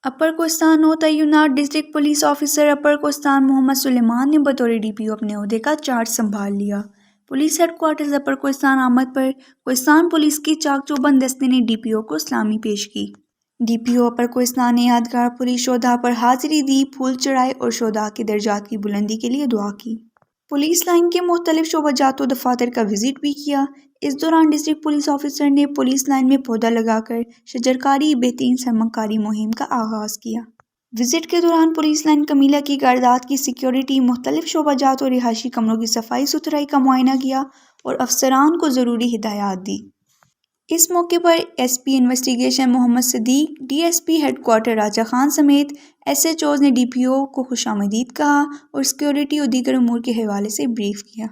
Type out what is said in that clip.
اپر کوستان نو تعینات district police officer اپر کوستان محمد سلیمان نے بطور ڈی پی او اپنے عہدے کا چارج سنبھال لیا۔ پولیس ہیڈ کوارٹرز اپر کوستان آمد پر کوستان پولیس کی چاق چوبند دستے نے ڈی پی او کو سلامی پیش کی۔ ڈی پی او اپر کوستان نے یادگار پولیس شہداء پر حاضری دی، پھول چڑھائے اور شہداء کے درجات کی بلندی کے لیے دعا کی۔ پولیس لائن کے مختلف شعبہ جات و دفاتر کا وزٹ بھی کیا۔ اس دوران ڈسٹرکٹ پولیس آفیسر نے پولیس لائن میں پودا لگا کر شجرکاری بہترین سرماکاری مہم کا آغاز کیا۔ وزٹ کے دوران پولیس لائن کمیلہ کی واردات کی سیکیورٹی، مختلف شعبہ جات اور رہائشی کمروں کی صفائی ستھرائی کا معائنہ کیا اور افسران کو ضروری ہدایات دی۔ اس موقع پر S P investigation Muhammad Siddique, D S P head quarter Raja Khan سمیت ایس ایچ اوز نے ڈی پی او کو خوش آمدید کہا اور سیکیورٹی اور دیگر امور کے حوالے سے بریف کیا۔